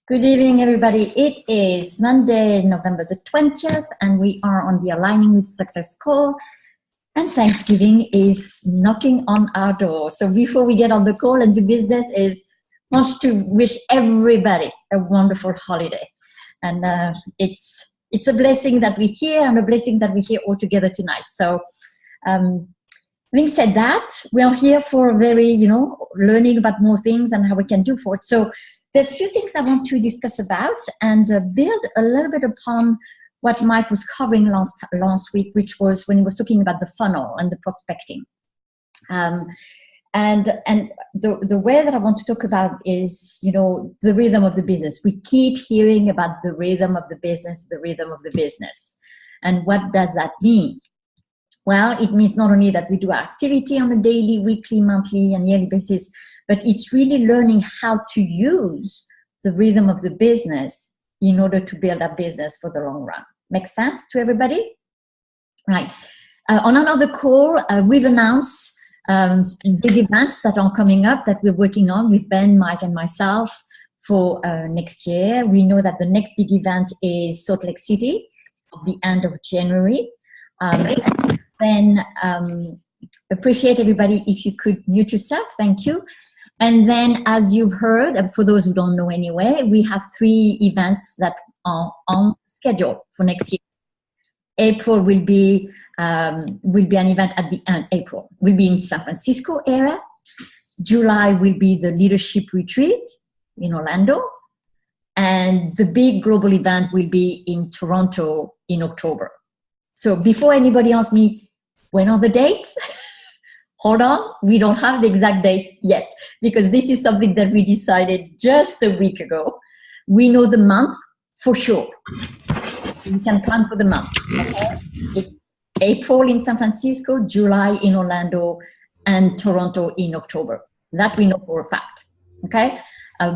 Good evening, everybody. It is Monday, November the 20th, and we are on the Aligning with Success call. And Thanksgiving is knocking on our door. So before we get on the call and do business, is wants to wish everybody a wonderful holiday. And it's a blessing that we're here and a blessing that we're here all together tonight. So having said that, we are here for a very, learning about more things and how we can do for it. So there's a few things I want to discuss about and build a little bit upon what Mike was covering last week, which was when he was talking about the funnel and the prospecting. And the way that I want to talk about is, the rhythm of the business. We keep hearing about the rhythm of the business, the rhythm of the business. And what does that mean? Well, it means not only that we do activity on a daily, weekly, monthly, and yearly basis, but it's really learning how to use the rhythm of the business in order to build a business for the long run. Makes sense to everybody? Right. On another call, we've announced big events that are coming up that we're working on with Ben, Mike, and myself for next year. We know that the next big event is Salt Lake City at the end of January. Then appreciate everybody if you could mute yourself. Thank you. And then, as you've heard, for those who don't know anyway, we have 3 events that are on schedule for next year. April will be an event at the end. April will be in San Francisco area. July will be the leadership retreat in Orlando, and the big global event will be in Toronto in October. So before anybody asks me, when are the dates? Hold on, we don't have the exact date yet because this is something that we decided just a week ago. We know the month for sure. We can plan for the month. Okay? It's April in San Francisco, July in Orlando, and Toronto in October. That we know for a fact. Okay?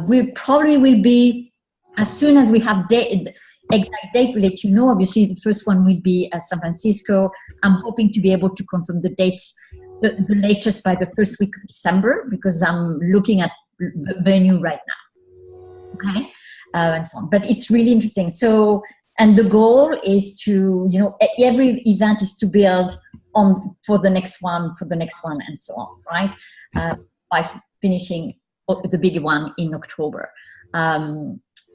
We probably will be, as soon as we have exact date, we'll let you know. Obviously, the first one will be San Francisco. I'm hoping to be able to confirm the dates the latest by the first week of December because I'm looking at the venue right now. Okay, and so on. But it's really interesting. So, and the goal is to, every event is to build on for the next one, and so on, right? By finishing the big one in October.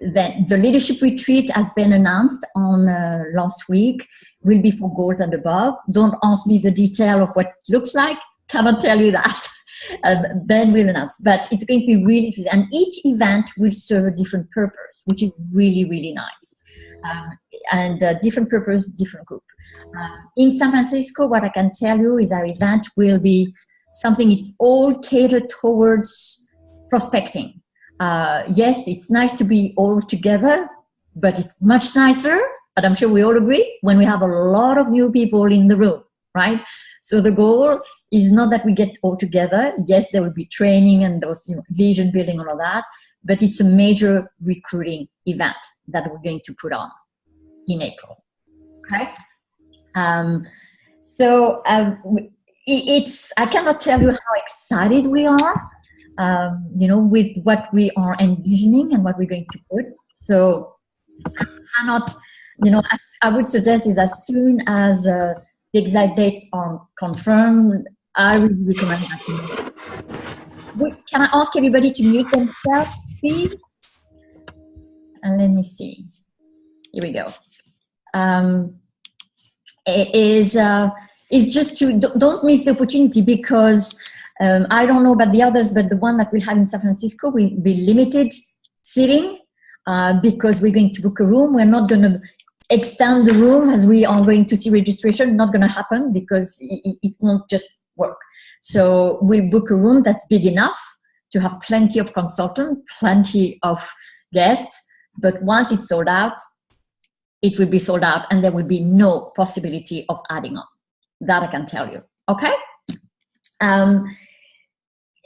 Then the leadership retreat has been announced on last week, will be for goals and above. Don't ask me the detail of what it looks like. Cannot tell you that. Then we'll announce. But it's going to be really interesting. And each event will serve a different purpose, which is really, really nice. And different purpose, different group. In San Francisco, what I can tell you is our event will be something, it's all catered towards prospecting. Yes, it's nice to be all together, but it's much nicer, but I'm sure we all agree, when we have a lot of new people in the room, right? So the goal is not that we get all together. Yes, there will be training and those, vision building, all of that, but it's a major recruiting event that we're going to put on in April, okay? I cannot tell you how excited we are, with what we are envisioning and what we're going to put. So I cannot, I would suggest is as soon as the exact dates are confirmed, I would recommend that. Can I ask everybody to mute themselves, please? And let me see. Here we go. It's just to, don't miss the opportunity because I don't know about the others, but the one that we'll have in San Francisco will be limited seating because we're going to book a room. We're not going to extend the room as we are going to see registration. Not going to happen because it won't just work. So we'll book a room that's big enough to have plenty of consultants, plenty of guests. But once it's sold out, it will be sold out and there will be no possibility of adding on. That I can tell you. Okay?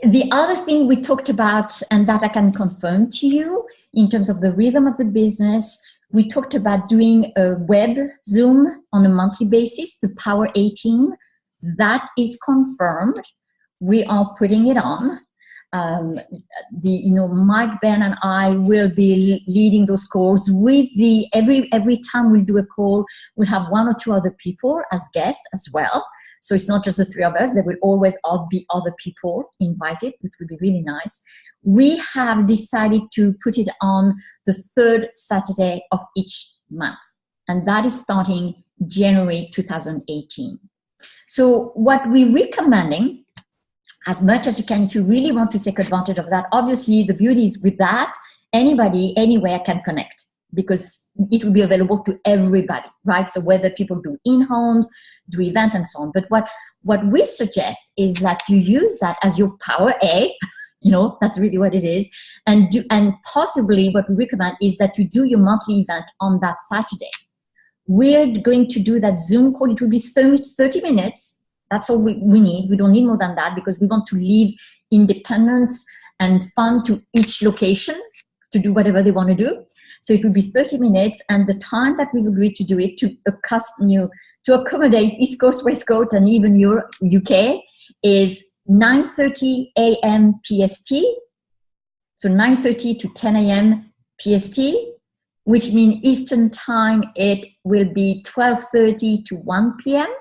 The other thing we talked about, and that I can confirm to you, in terms of the rhythm of the business, we talked about doing a web Zoom on a monthly basis, the Power 18. That is confirmed. We are putting it on. Mike, Ben, and I will be leading those calls with every time we'll do a call, we'll have one or two other people as guests as well. So it's not just the three of us. There will always be other people invited, which will be really nice. We have decided to put it on the third Saturday of each month, and that is starting January 2018. So what we're recommending, as much as you can, if you really want to take advantage of that, obviously the beauty is with that, anybody, anywhere can connect, because it will be available to everybody, right? So whether people do in-homes, do events and so on. But what we suggest is that you use that as your power A, that's really what it is. And possibly what we recommend is that you do your monthly event on that Saturday. We're going to do that Zoom call. It will be 30 minutes. That's all we need. We don't need more than that, because we want to leave independence and fun to each location to do whatever they want to do. So it will be 30 minutes, and the time that we've agreed to do it to accommodate East Coast, West Coast, and even your UK is 9:30 a.m. PST. So 9:30 to 10 a.m. PST, which means Eastern time it will be 12:30 to 1 p.m.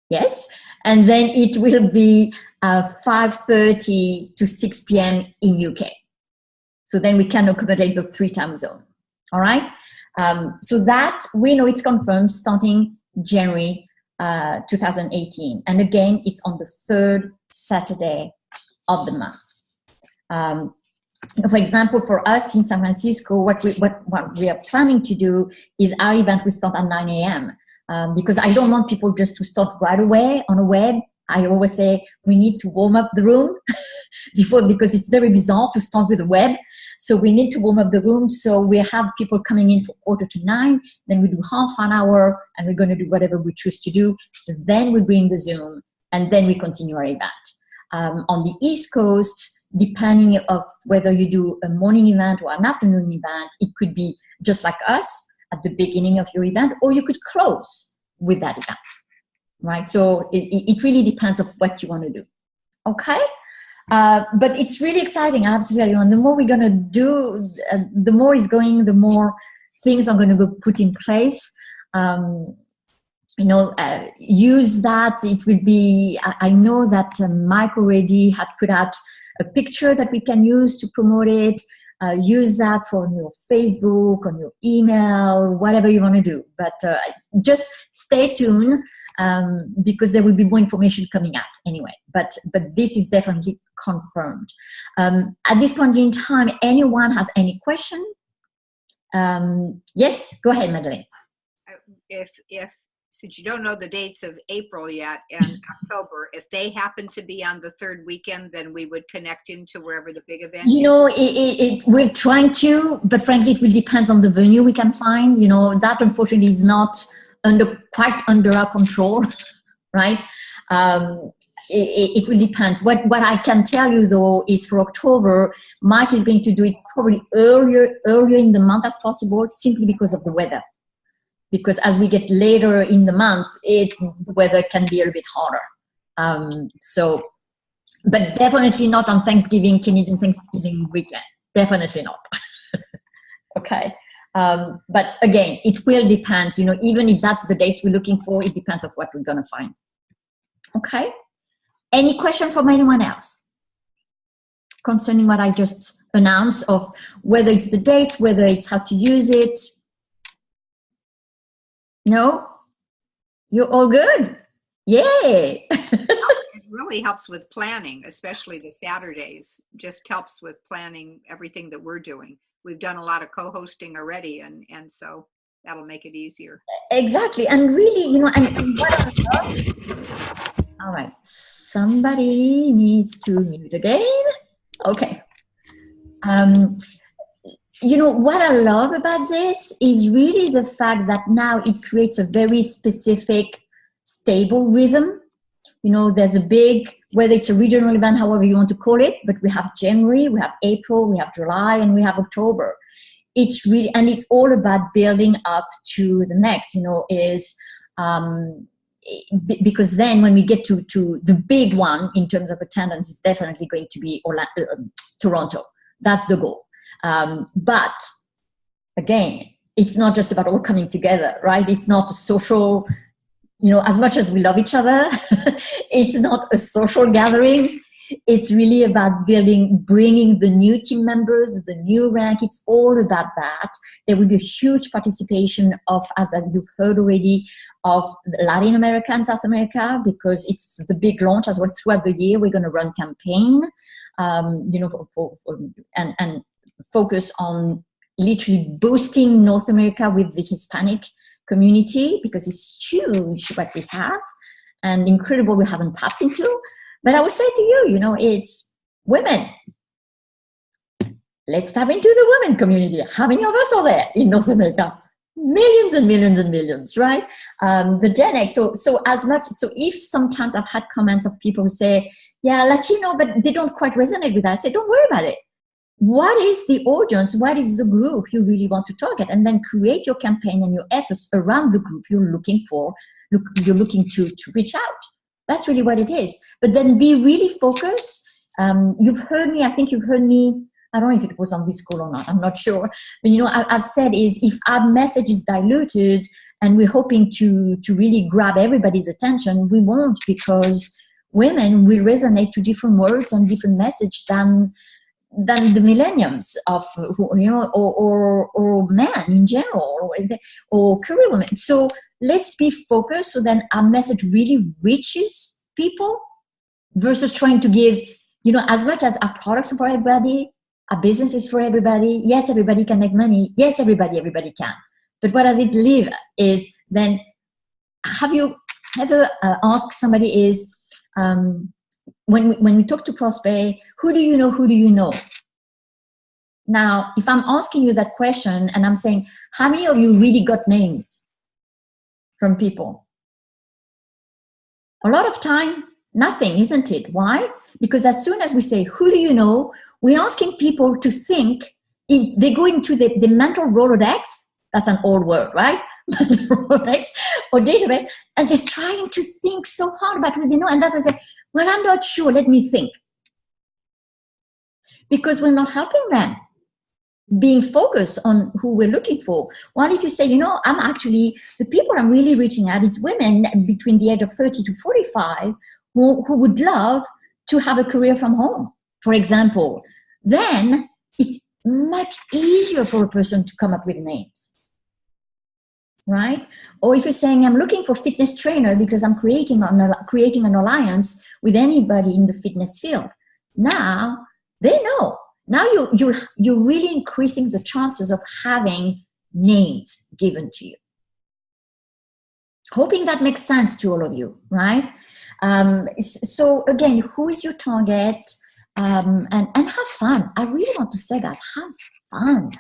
Yes, and then it will be 5:30 to 6 p.m. in UK. So then we can accommodate the 3 time zone. All right. So that we know it's confirmed starting January 2018. And again, it's on the third Saturday of the month. For example, for us in San Francisco, what we are planning to do is our event will start at 9 a.m. Because I don't want people just to start right away on a web. I always say we need to warm up the room because it's very bizarre to start with a web. So we need to warm up the room. So we have people coming in for 8:45. Then we do half an hour, and we're going to do whatever we choose to do. Then we bring the Zoom, and then we continue our event. On the East Coast, depending of whether you do a morning event or an afternoon event, it could be just like us at the beginning of your event, or you could close with that event. Right, so it really depends of what you want to do. Okay, but it's really exciting. I have to tell you, and the more we're going to do, the more it's going, the more things are going to be put in place. Use that. It will be. I know that Mike already had put out a picture that we can use to promote it. Use that for your Facebook, on your email, whatever you want to do. But just stay tuned. Because there will be more information coming out anyway, but this is definitely confirmed. At this point in time, anyone has any question? Yes, go ahead, Madeleine. If since you don't know the dates of April yet and October, if they happen to be on the third weekend, then we would connect into wherever the big event is. We're trying to, but frankly, it will depend on the venue we can find. That unfortunately is not quite under our control, right? It will depend. What I can tell you though is for October, Mike is going to do it probably earlier in the month as possible, simply because of the weather. Because as we get later in the month, the weather can be a little bit harder. But definitely not on Canadian Thanksgiving weekend. Definitely not. Okay. But again, it will depend, even if that's the dates we're looking for, it depends on what we're going to find. Okay. Any question from anyone else concerning what I just announced, of whether it's the dates, whether it's how to use it? No? You're all good? Yay. It really helps with planning, especially the Saturdays. Just helps with planning everything that we're doing. We've done a lot of co-hosting already, and so that'll make it easier. Exactly. And really, and what I love, all right, somebody needs to mute again. Okay. What I love about this is really the fact that now it creates a very specific, stable rhythm. There's a big, whether it's a regional event, however you want to call it, but we have January, we have April, we have July, and we have October. It's really, and it's all about building up to the next, because then when we get to the big one in terms of attendance, it's definitely going to be Toronto. That's the goal. But again, it's not just about all coming together, right? It's not a social, as much as we love each other, it's not a social gathering. It's really about bringing the new team members, the new rank. It's all about that. There will be a huge participation of, as you've heard already, of Latin America and South America, because it's the big launch as well. Throughout the year, we're going to run campaign, and focus on literally boosting North America with the Hispanic community, because it's huge what we have and incredible we haven't tapped into. But I would say to you, it's women. Let's tap into the women community. How many of us are there in North America? Millions and millions and millions, right? The Gen X. So if sometimes I've had comments of people who say, yeah, Latino, but they don't quite resonate with that. I say, don't worry about it. What is the audience? What is the group you really want to target? And then create your campaign and your efforts around the group you're looking to reach out. That's really what it is. But then be really focused. You've heard me, I think you've heard me, I don't know if it was on this call or not, I'm not sure. But I've said is if our message is diluted and we're hoping to really grab everybody's attention, we won't, because women will resonate to different words and different message than the millenniums of or men in general or career women. So let's be focused so then our message really reaches people, versus trying to give, as much as our products are for everybody, our business is for everybody. Yes, everybody can make money. Yes, everybody can. But what does it leave is then, have you ever asked somebody is, when we talk to prospect, who do you know? Now, if I'm asking you that question and I'm saying, how many of you really got names from people? A lot of time, nothing, isn't it? Why? Because as soon as we say, who do you know, we're asking people to think, they go into the mental Rolodex. That's an old word, right? Rolodex or database, and they're trying to think so hard about what they know. And that's why I say, well, I'm not sure, let me think. Because we're not helping them being focused on who we're looking for. While if you say, I'm actually, the people I'm really reaching out is women between the age of 30 to 45 who would love to have a career from home, for example, then it's much easier for a person to come up with names. Right? Or if you're saying, I'm looking for fitness trainer because I'm creating an alliance with anybody in the fitness field. Now, they know. Now you're really increasing the chances of having names given to you. Hoping that makes sense to all of you, right? So again, who is your target? And have fun. I really want to say, guys, have fun.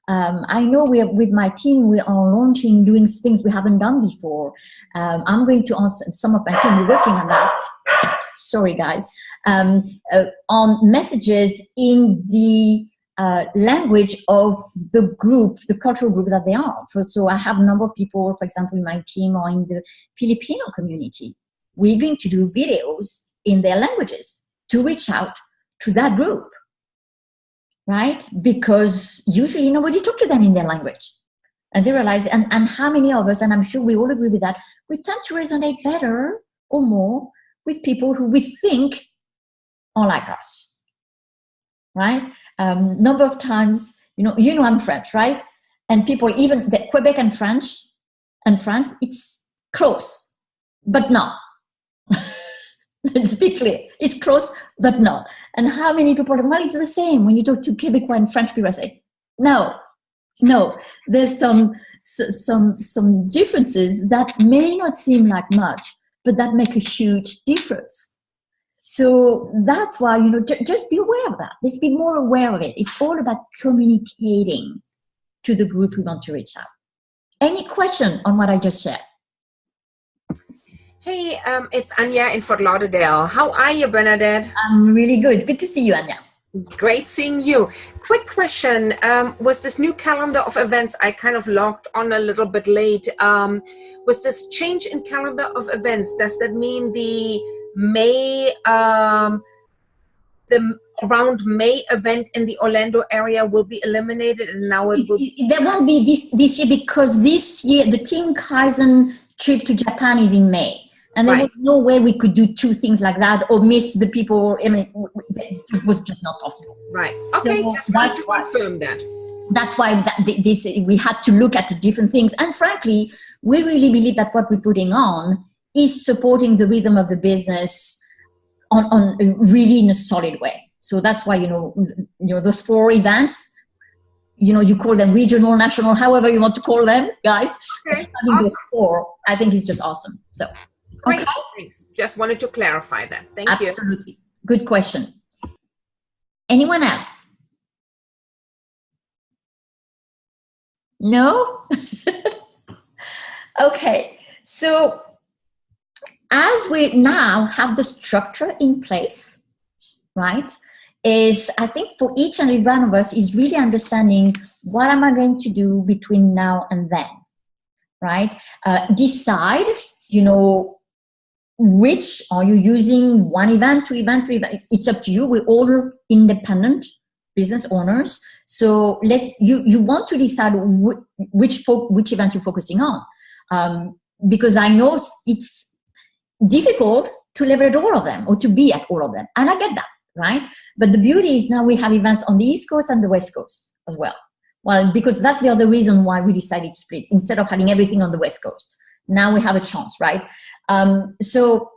I know with my team, we are doing things we haven't done before. I'm going to ask some of my team, we're working on that. Sorry, guys. On messages in the language of the group, the cultural group that they are. So I have a number of people, for example, in my team or in the Filipino community. We're going to do videos in their languages to reach out to that group. Right? Because usually nobody talks to them in their language. And they realize, and how many of us, and I'm sure we all agree with that, we tend to resonate better or more with people who we think are like us. Right? Number of times, I'm French, right? And people, even the Quebec and France, it's close, but not. Let's be clear. It's close, but not. And how many people are, well, it's the same. When you talk to Quebecois and French people, say, no. There's some differences that may not seem like much, but that make a huge difference. So that's why, just be aware of that. Let's be more aware of it. It's all about communicating to the group we want to reach out. Any question on what I just shared? Hey, it's Anya in Fort Lauderdale. How are you, Bernadette? I'm really good. Good to see you, Anya. Great seeing you. Quick question. Was this new calendar of events, I kind of logged on a little bit late. Was this change in calendar of events, does that mean the May, the around May event in the Orlando area will be eliminated and now it will be? There won't be this year because this year the Team Kaizen trip to Japan is in May. And there was no way we could do two things like that or miss the people. I mean, it was just not possible. Right. Okay. So just wanted to confirm that. That's why we had to look at different things. And frankly, we really believe that what we're putting on is supporting the rhythm of the business on really in a solid way. So that's why, those 4 events, you call them regional, national, however you want to call them, guys. Okay. Having those 4, I think is just awesome. So. Great. Okay. Thanks. Just wanted to clarify that. Thank you. Absolutely. Good question. Anyone else? No? Okay. So as we now have the structure in place, right, is I think for each and every one of us is really understanding what am I going to do between now and then, right? Decide, which are you using, 1 event, 2 events, 3 events? It's up to you. We're all independent business owners. So you want to decide which event you're focusing on. Because I know it's difficult to leverage all of them or to be at all of them. And I get that, right? But the beauty is now we have events on the East Coast and the West Coast as well. Well, because that's the other reason why we decided to split. Instead of having everything on the West Coast, now we have a chance, right? So,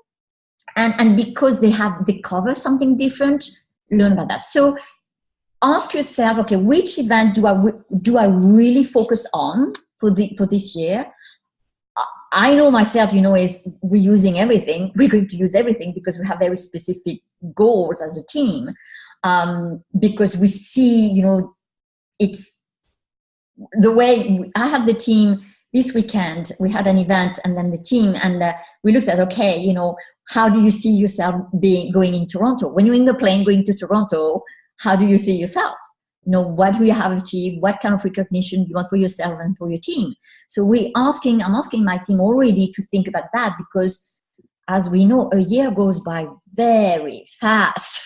and because they cover something different, learn about that. So ask yourself, okay, which event do I really focus on for this year? I know myself, is we're using everything. We're going to use everything because we have very specific goals as a team. Because we see, it's the way I have the team. This weekend, we had an event and then the team, and we looked at, okay, how do you see yourself going in Toronto? When you're in the plane going to Toronto, how do you see yourself? What do you have achieved? What kind of recognition do you want for yourself and for your team? So I'm asking my team already to think about that because as we know, a year goes by very fast.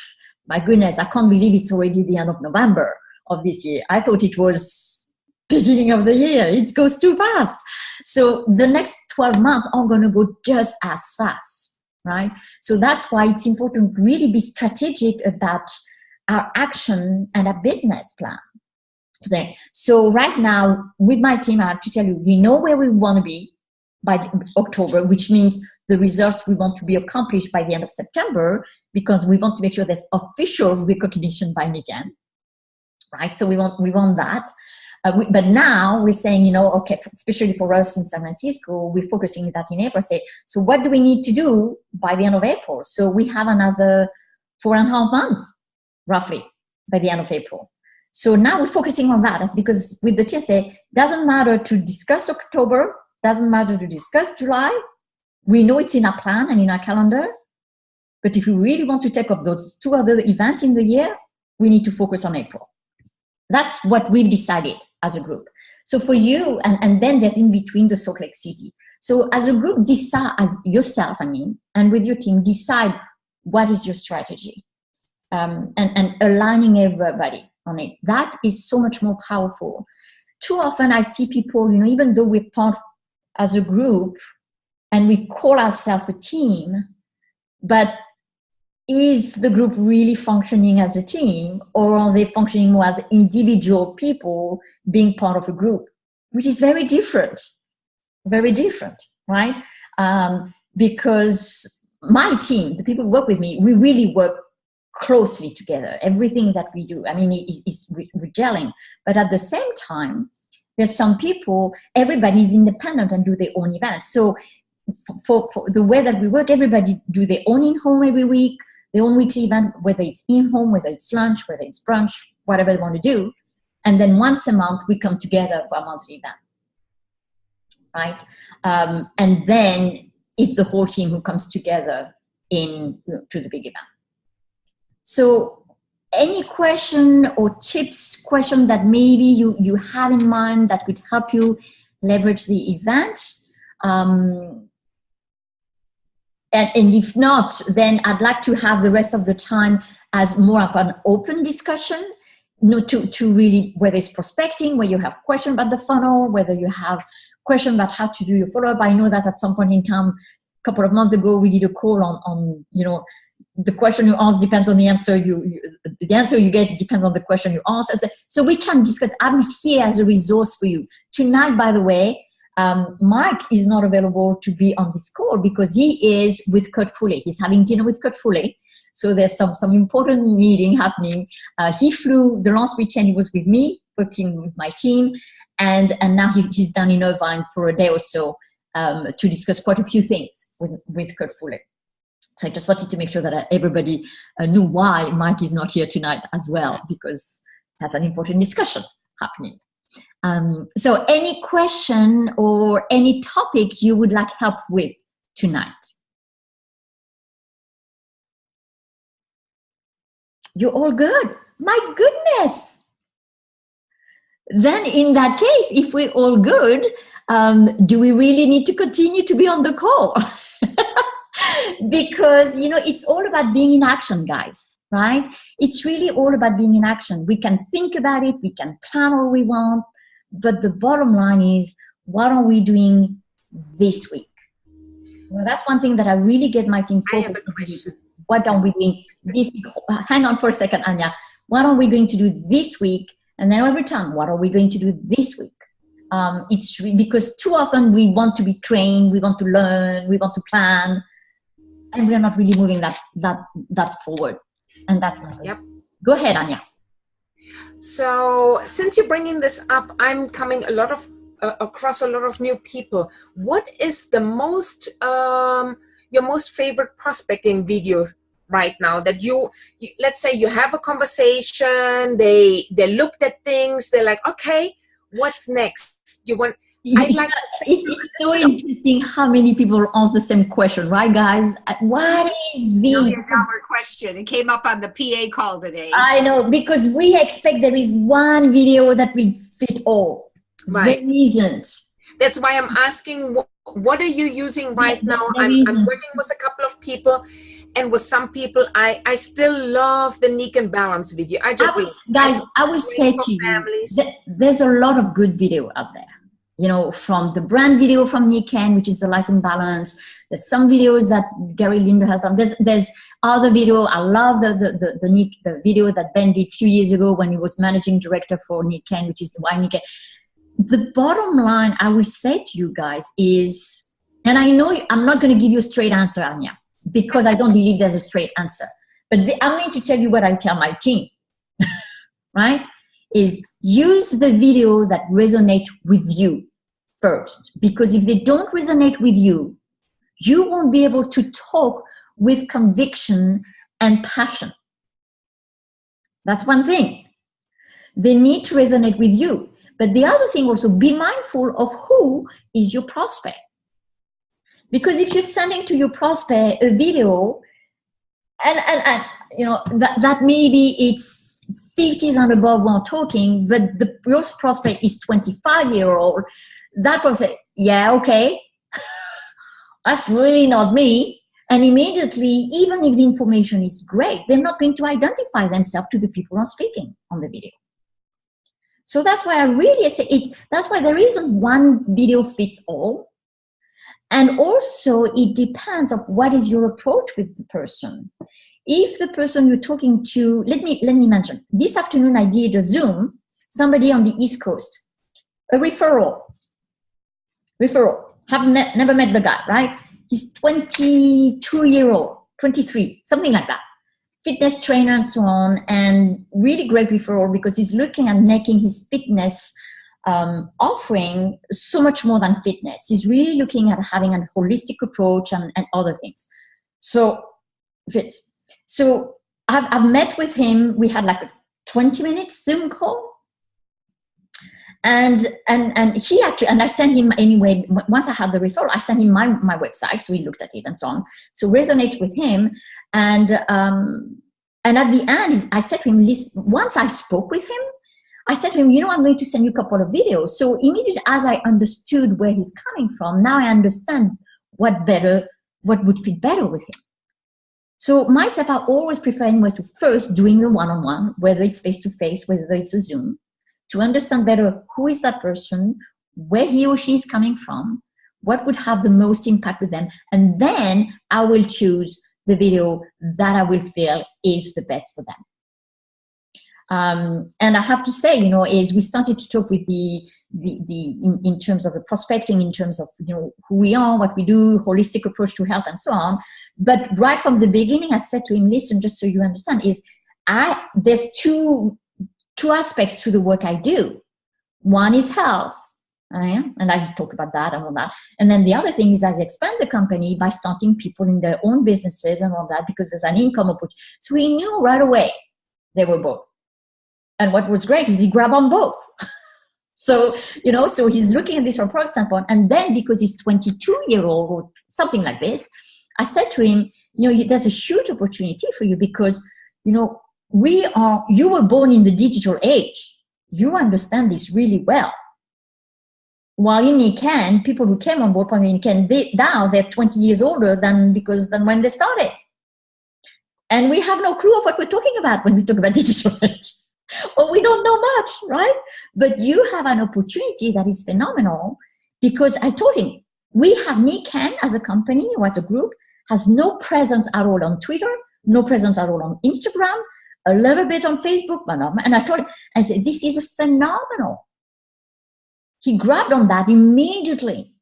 My goodness, I can't believe it's already the end of November of this year. I thought it was beginning of the year. It goes too fast. So the next 12 months are going to go just as fast, right? So that's why it's important to really be strategic about our action and our business plan. Okay. So right now with my team, I have to tell you, we know where we want to be by October, which means the results we want to be accomplished by the end of September, because we want to make sure there's official recognition by weekend, right? So we want that. But now we're saying, okay, especially for us in San Francisco, we're focusing that in April. Say, so what do we need to do by the end of April? So we have another 4.5 months, roughly, by the end of April. So now we're focusing on that. That's because with the TSA, doesn't matter to discuss October, doesn't matter to discuss July. We know it's in our plan and in our calendar. But if we really want to take up those 2 other events in the year, we need to focus on April. That's what we've decided as a group. So for you, and then there's in between the Salt Lake City. So as a group, decide, as yourself, and with your team, decide what is your strategy, and aligning everybody on it. That is so much more powerful. Too often I see people, even though we're part as a group and we call ourselves a team, but is the group really functioning as a team, or are they functioning more as individual people being part of a group, which is very different, right? Because my team, the people who work with me, we really work closely together. Everything that we do, we're gelling. But at the same time, there's some people, everybody's independent and do their own events. So for the way that we work, everybody do their own in-home every week, their own weekly event, whether it's in-home, whether it's lunch, whether it's brunch, whatever they want to do. And then once a month, we come together for a monthly event, right? And then it's the whole team who comes together to the big event. So any question or question that maybe you have in mind that could help you leverage the event. And if not, then I'd like to have the rest of the time as more of an open discussion, to really, whether it's prospecting, where you have questions about the funnel, whether you have questions about how to do your follow-up. I know that at some point in time, a couple of months ago, we did a call on the question you ask depends on the answer the answer you get depends on the question you ask. So we can discuss. I'm here as a resource for you. Tonight, by the way, Mike is not available to be on this call because he is with Kurt Foley. He's having dinner with Kurt Foley. So there's some important meeting happening. He flew the last weekend. He was with me, working with my team. And now he's down in Irvine for a day or so to discuss quite a few things with Kurt Foley. So I just wanted to make sure that everybody knew why Mike is not here tonight as well, because there's an important discussion happening. So any question or any topic you would like help with tonight? You're all good. My goodness. Then in that case, if we're all good, do we really need to continue to be on the call? Because, it's all about being in action, guys, right? It's really all about being in action. We can think about it. We can plan all we want. But the bottom line is, what are we doing this week? That's one thing that I really get my team focused on. I have a question. What are we doing this week? Hang on for a second, Anya. What are we going to do this week? And then every time, what are we going to do this week? It's because too often we want to be trained, we want to learn, we want to plan, and we are not really moving that forward. And that's not Yep. Go ahead, Anya. So since you're bringing this up, I'm coming across a lot of new people. What is the most your most favorite prospecting videos right now that you let's say you have a conversation, they looked at things, they're like, okay, what's next? I'd like to say it's so interesting how many people ask the same question, right, guys? What is the $1,000,000 question? It came up on the PA call today. I know, because we expect there is one video that will fit all. Right. There isn't. That's why I'm asking, what are you using right now? I'm working with a couple of people, and with some people, I still love the Nick and Balance video. I will say to you, there's a lot of good video out there. From the brand video from Nick Ken, which is the Life in Balance. There's some videos that Gary Linder has done. There's other video. I love the video that Ben did a few years ago when he was managing director for Nick Ken, which is the Why Nick Ken. The bottom line I will say to you guys is, and I know I'm not going to give you a straight answer, Anya, because I don't believe there's a straight answer. But I'm going to tell you what I tell my team, right? Is use the video that resonate with you first. Because if they don't resonate with you, you won't be able to talk with conviction and passion. That's one thing. They need to resonate with you. But the other thing also, be mindful of who is your prospect. Because if you're sending to your prospect a video, and that maybe it's 50s and above while talking, but your prospect is 25-year-old, that person, yeah, okay, that's really not me. And immediately, even if the information is great, they're not going to identify themselves to the people who are speaking on the video. So that's why I really say that's why there isn't one video fits all. And also it depends on what is your approach with the person. If the person you're talking to, let me mention, this afternoon I did a Zoom, somebody on the East Coast, a referral, have never met the guy, right? He's 22-year-old, 23, something like that. Fitness trainer and so on, and really great referral because he's looking at making his fitness offering so much more than fitness. He's really looking at having a holistic approach and other things. So I've met with him. We had like a 20-minute Zoom call. And he actually, and I sent him anyway, once I had the referral, I sent him my website. So we looked at it and so on. So resonate with him. And And at the end, I said to him, once I spoke with him, I said to him, I'm going to send you a couple of videos. So immediately as I understood where he's coming from, now I understand what would fit better with him. So myself, I always prefer anyway to first doing the one-on-one, whether it's face-to-face, whether it's a Zoom, to understand better who is that person, where he or she is coming from, what would have the most impact with them. And then I will choose the video that I will feel is the best for them. And I have to say, as we started to talk with in terms of the prospecting, in terms of, who we are, what we do, holistic approach to health and so on. But right from the beginning, I said to him, listen, just so you understand, there's two aspects to the work I do. One is health. And I talk about that and all that. And then the other thing is I expand the company by starting people in their own businesses and all that, because there's an income opportunity. So he knew right away they were both. And what was great is he grabbed on both. So he's looking at this from a product standpoint. And then because he's 22-year-old or something like this, I said to him, there's a huge opportunity for you because, you were born in the digital age. You understand this really well. While in Nikan, people who came on board from Nikan, now they're 20 years older than when they started. And we have no clue of what we're talking about when we talk about digital age. Or we don't know much, right? But you have an opportunity that is phenomenal because I told him, Nikan as a company or as a group has no presence at all on Twitter, no presence at all on Instagram, a little bit on Facebook, but not. And I told him, I said, this is phenomenal. He grabbed on that immediately.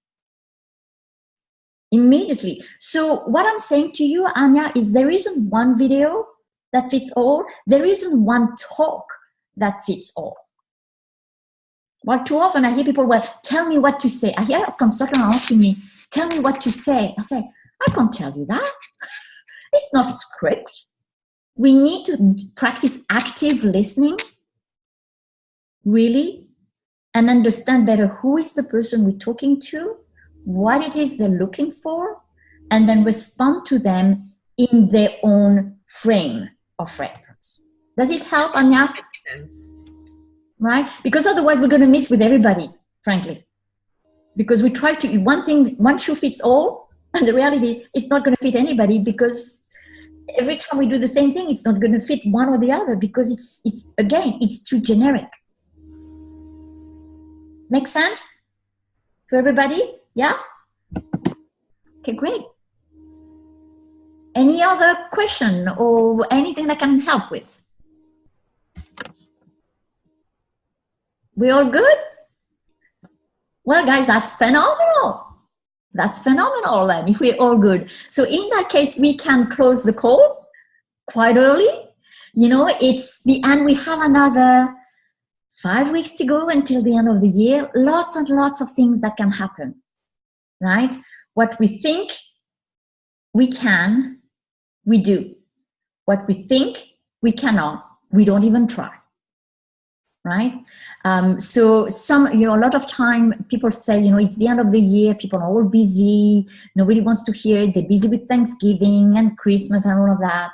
So what I'm saying to you, Anya, is there isn't one video that fits all. There isn't one talk that fits all. Well, too often I hear people, tell me what to say. I hear a consultant asking me, tell me what to say. I say, I can't tell you that. It's not a script. We need to practice active listening, really, and understand better who is the person we're talking to, what it is they're looking for, and then respond to them in their own frame of reference. Does it help, Anya? Right? Because otherwise we're going to miss with everybody, frankly. Because we try to, one shoe fits all, and the reality is it's not going to fit anybody because every time we do the same thing, it's not going to fit one or the other because it's too generic. Make sense to everybody? Yeah? Okay, great. Any other question or anything that can help with? We all good? Well, guys, that's phenomenal. That's phenomenal then, if we're all good. So in that case, we can close the call quite early. It's the end. We have another 5 weeks to go until the end of the year. Lots and lots of things that can happen, right? What we think we can, we do. What we think we cannot, we don't even try, right? So a lot of time people say, it's the end of the year, people are all busy, nobody wants to hear it, they're busy with Thanksgiving and Christmas and all of that.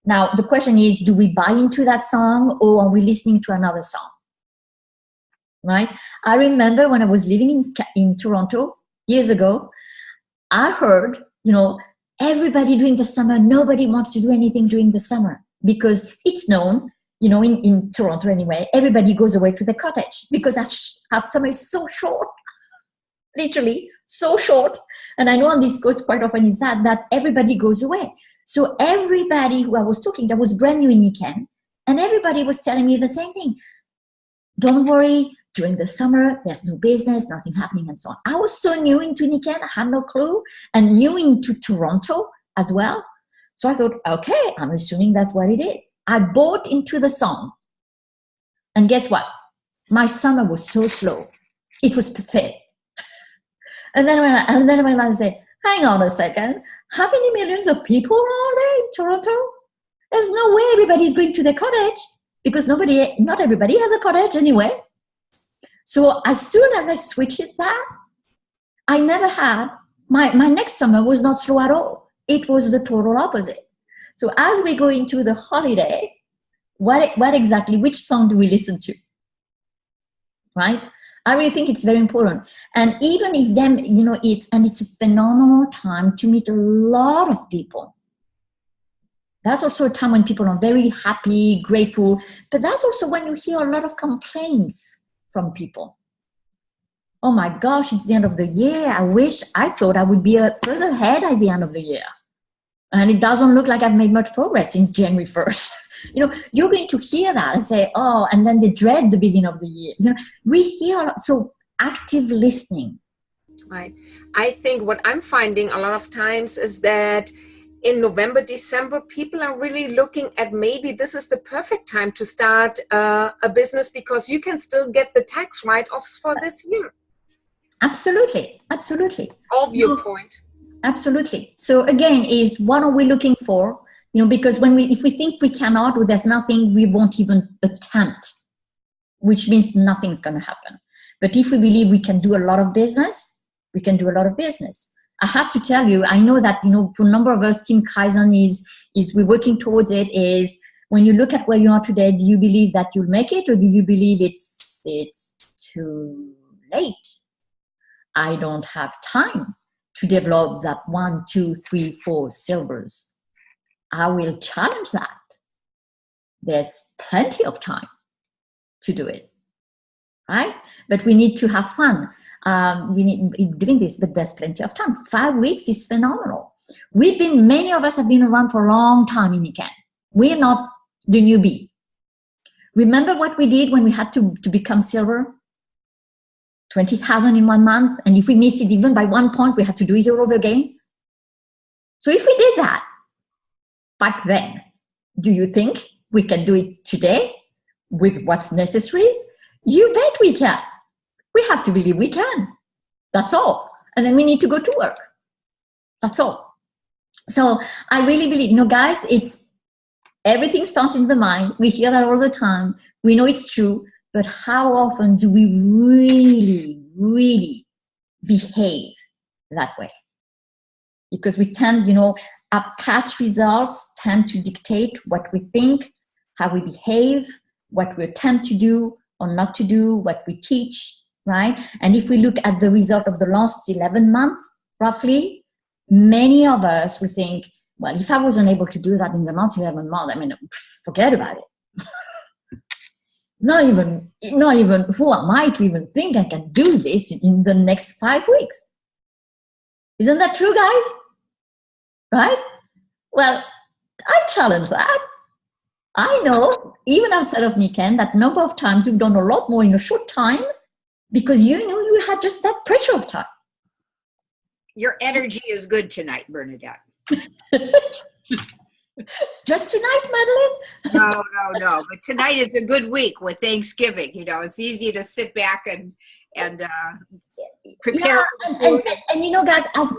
Now, the question is, do we buy into that song or are we listening to another song? Right? I remember when I was living in Toronto years ago, I heard, everybody during the summer, nobody wants to do anything during the summer because it's known, in Toronto anyway, everybody goes away to the cottage because our summer is so short, literally so short. And I know on this coast quite often is that everybody goes away. So everybody who I was talking, that was brand new in Nikan, and everybody was telling me the same thing. Don't worry, during the summer, there's no business, nothing happening, and so on. I was so new into Nikan, I had no clue, and new into Toronto as well. So I thought, okay, I'm assuming that's what it is. I bought into the song. And guess what? My summer was so slow. It was pathetic. And then when I said, hang on a second, how many millions of people are there in Toronto? There's no way everybody's going to the cottage because not everybody has a cottage anyway. So as soon as I switched it that, I never had, my next summer was not slow at all. It was the total opposite. So as we go into the holiday, what exactly, which song do we listen to? Right? I really think it's very important. And even if them, it's a phenomenal time to meet a lot of people. That's also a time when people are very happy, grateful, but that's also when you hear a lot of complaints from people. Oh my gosh, it's the end of the year. I thought I would be further ahead at the end of the year. And it doesn't look like I've made much progress since January 1st. You're going to hear that and say, oh, and then they dread the beginning of the year. We hear a lot, so active listening. Right. I think what I'm finding a lot of times is that in November, December, people are really looking at maybe this is the perfect time to start a business because you can still get the tax write-offs for this year. Absolutely. Of your point. Absolutely. So again, is what are we looking for? Because if we think we cannot or there's nothing, we won't even attempt, which means nothing's going to happen. But if we believe we can do a lot of business, we can do a lot of business. I have to tell you, I know that, for a number of us, Team Kaizen is we're working towards it, is when you look at where you are today, do you believe that you'll make it or do you believe it's too late? I don't have time to develop that 1, 2, 3, 4 silvers. I will challenge that. There's plenty of time to do it, right? But we need to have fun. We need doing this, but there's plenty of time. 5 weeks is phenomenal. Many of us have been around for a long time in Nikken. We're not the newbie. Remember what we did when we had to become silver? 20,000 in 1 month. And if we missed it even by 1 point, we had to do it all over again. So if we did that back then, do you think we can do it today with what's necessary? You bet we can. We have to believe we can. That's all. And then we need to go to work. That's all. So I really believe, guys, everything starts in the mind. We hear that all the time. We know it's true. But how often do we really, really behave that way? Because we tend, our past results tend to dictate what we think, how we behave, what we attempt to do or not to do, what we teach, right? And if we look at the result of the last 11 months, roughly, many of us will think, well, if I wasn't able to do that in the last 11 months, forget about it. Not even who am I to even think I can do this in the next 5 weeks? Isn't that true, guys? Right? Well, I challenge that. I know, even outside of Nikken, that number of times you've done a lot more in a short time because you knew you had just that pressure of time. Your energy is good tonight, Bernadette. Just tonight, Madeline? No. But tonight is a good week with Thanksgiving. It's easy to sit back and prepare. Yeah, and guys, as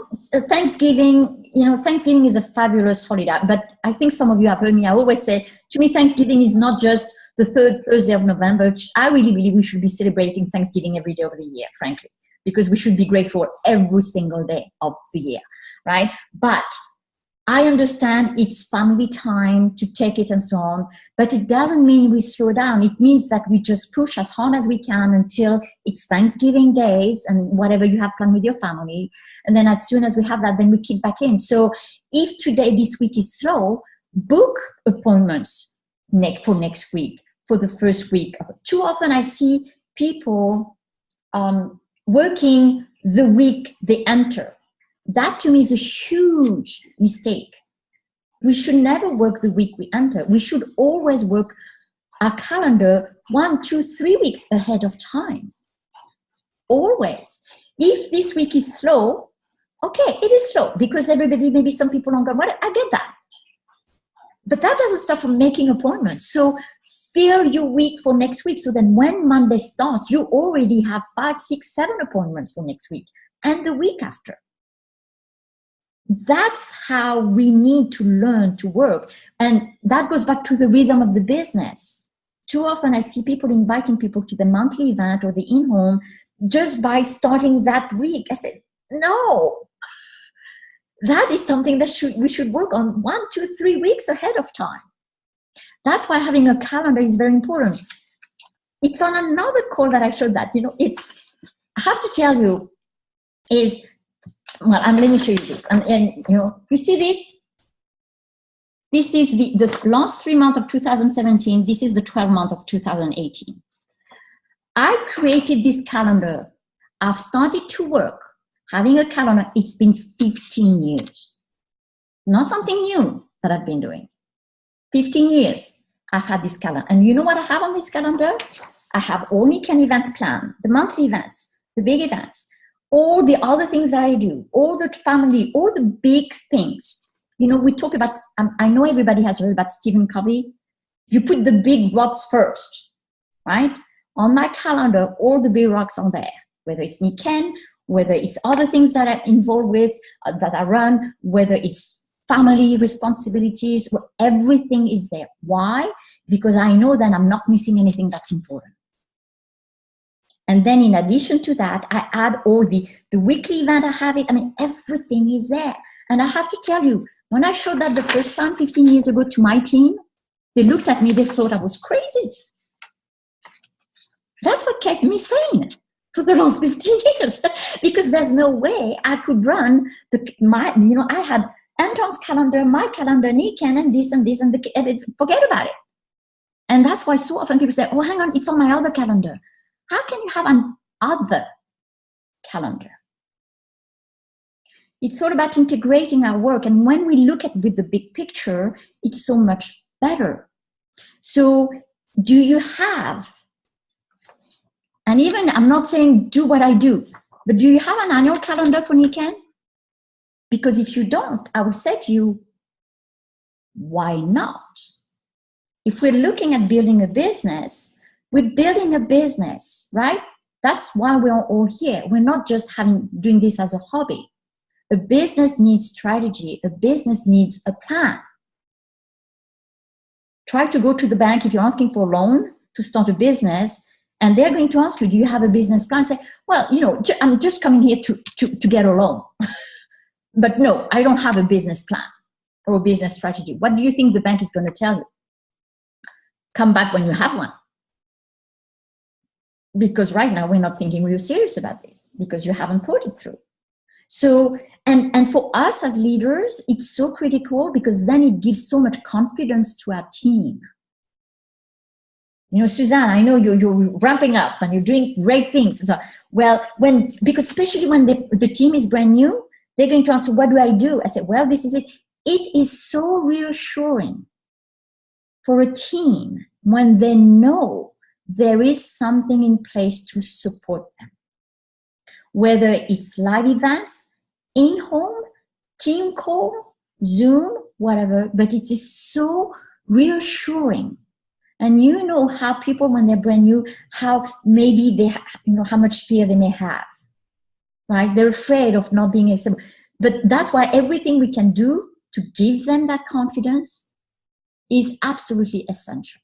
Thanksgiving, Thanksgiving is a fabulous holiday. But I think some of you have heard me. I always say, to me, Thanksgiving is not just the third Thursday of November. I really believe we should be celebrating Thanksgiving every day of the year, frankly, because we should be grateful every single day of the year, right? But I understand it's family time to take it and so on, but it doesn't mean we slow down. It means that we just push as hard as we can until it's Thanksgiving days and whatever you have planned with your family. And then as soon as we have that, then we kick back in. So if this week is slow, book appointments for next week, for the first week. Too often I see people working the week they enter. That to me is a huge mistake. We should never work the week we enter. We should always work our calendar 1, 2, 3 weeks ahead of time. Always. If this week is slow, okay, it is slow because maybe some people don't go, well, I get that. But that doesn't stop from making appointments. So fill your week for next week. So then when Monday starts, you already have 5, 6, 7 appointments for next week and the week after. That's how we need to learn to work. And that goes back to the rhythm of the business. Too often I see people inviting people to the monthly event or the in-home just by starting that week. I said, no, that is something that we should work on 1, 2, 3 weeks ahead of time. That's why having a calendar is very important. It's on another call that I showed that, I have to tell you let me show you this. And you see this? This is the last 3 months of 2017. This is the 12 month of 2018. I created this calendar. I've started to work having a calendar. It's been 15 years. Not something new that I've been doing. 15 years I've had this calendar. And you know what I have on this calendar? I have all weekend events planned, the monthly events, the big events, all the other things that I do, all the family, all the big things. We talk about, I know everybody has heard about Stephen Covey. You put the big rocks first, right? On my calendar, all the big rocks are there, whether it's Nikken, whether it's other things that I'm involved with, that I run, whether it's family responsibilities, everything is there. Why? Because I know that I'm not missing anything that's important. And then in addition to that, I add all the weekly event I have it. Everything is there. And I have to tell you, when I showed that the first time 15 years ago to my team, they looked at me, they thought I was crazy. That's what kept me sane for the last 15 years. Because there's no way I could run I had Anton's calendar, my calendar, Nikken, and this and this, and forget about it. And that's why so often people say, oh, hang on, it's on my other calendar. How can you have an other calendar? It's all about integrating our work. And when we look at with the big picture, it's so much better. So do you have, and even I'm not saying do what I do, but do you have an annual calendar for Nikken? Because if you don't, I would say to you, why not? If we're looking at building a business, we're building a business, right? That's why we're all here. We're not just doing this as a hobby. A business needs strategy. A business needs a plan. Try to go to the bank if you're asking for a loan to start a business, and they're going to ask you, do you have a business plan? Say, well, I'm just coming here to get a loan. But no, I don't have a business plan or a business strategy. What do you think the bank is going to tell you? Come back when you have one. Because right now we're not thinking we're serious about this because you haven't thought it through. So, and for us as leaders, it's so critical because then it gives so much confidence to our team. Suzanne, I know you're ramping up and you're doing great things. Well, because especially when the team is brand new, they're going to ask, what do I do? I said, well, this is it. It is so reassuring for a team when they know there is something in place to support them. Whether it's live events, in-home, team call, Zoom, whatever, but it is so reassuring. And how people, when they're brand new, how maybe they, how much fear they may have, right? They're afraid of not being accepted. But that's why everything we can do to give them that confidence is absolutely essential.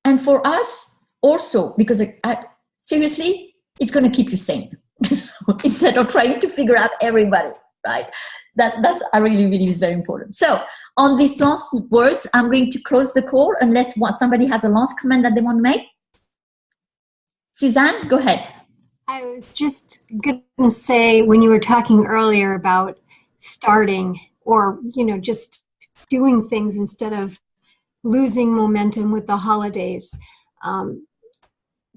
And for us also, because seriously, it's going to keep you sane. So instead of trying to figure out everybody, right? That's I really believe is very important. So on these last words, I'm going to close the call unless somebody has a last comment that they want to make. Suzanne, go ahead. I was just going to say, when you were talking earlier about starting or, just doing things instead of losing momentum with the holidays.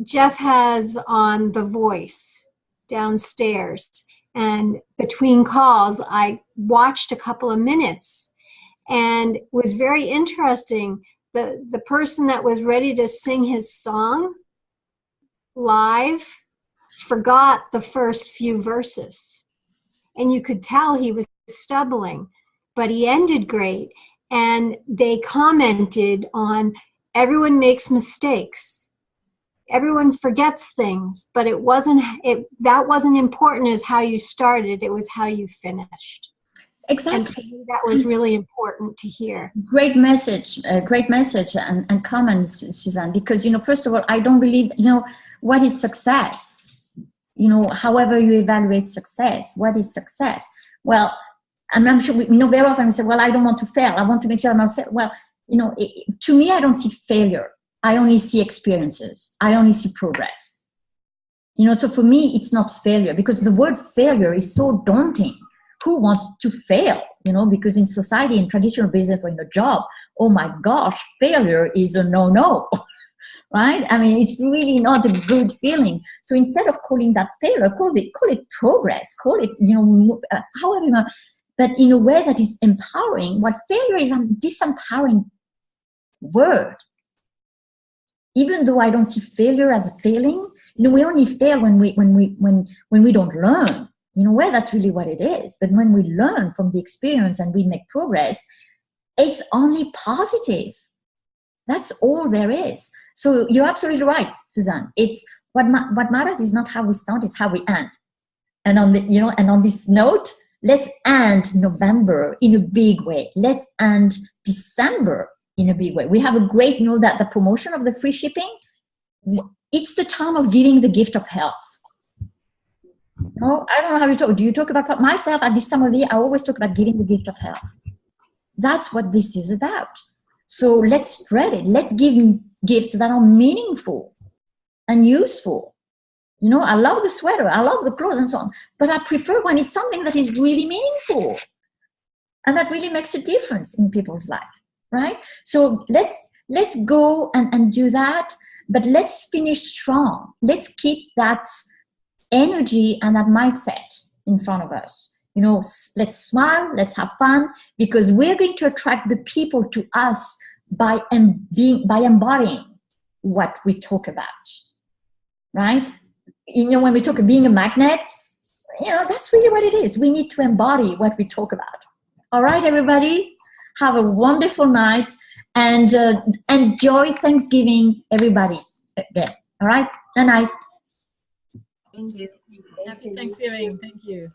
Jeff has on The Voice downstairs, and between calls, I watched a couple of minutes, and it was very interesting. The person that was ready to sing his song live forgot the first few verses, and you could tell he was stumbling, but he ended great. And they commented on, everyone makes mistakes, everyone forgets things, but that wasn't important as how you started, it was how you finished. Exactly. And for me, that was really important to hear. Great message and comments, Suzanne, because, first of all, I don't believe, what is success? However you evaluate success, what is success? Well, I'm sure very often we say, well, I don't want to fail. I want to make sure I'm not fail. Well, to me, I don't see failure. I only see experiences. I only see progress. So for me, it's not failure, because the word failure is so daunting. Who wants to fail? Because in society, in traditional business or in a job, oh my gosh, failure is a no-no, right? I mean, it's really not a good feeling. So instead of calling that failure, call it progress, call it, however you want, but in a way that is empowering. What failure is, a disempowering word. Even though I don't see failure as a failing, we only fail when we don't learn. In a way, that's really what it is. But when we learn from the experience and we make progress, it's only positive. That's all there is. So you're absolutely right, Suzanne. It's what matters is not how we start, is how we end. And on this note, let's end November in a big way. Let's end December in a big way. We have a great, that the promotion of the free shipping, it's the time of giving the gift of health. I don't know how you talk. Do you talk about myself at this time of the year? I always talk about giving the gift of health. That's what this is about. So let's spread it. Let's give gifts that are meaningful and useful. I love the sweater. I love the clothes and so on. But I prefer when it's something that is really meaningful and that really makes a difference in people's life, right? So let's go and do that. But let's finish strong. Let's keep that energy and that mindset in front of us. Let's smile, let's have fun, because we're going to attract the people to us by embodying what we talk about, right? When we talk of being a magnet, that's really what it is. We need to embody what we talk about. All right, everybody, have a wonderful night and enjoy Thanksgiving, everybody. Again, all right? Good night. Thank you. Happy Thanksgiving. Thank you.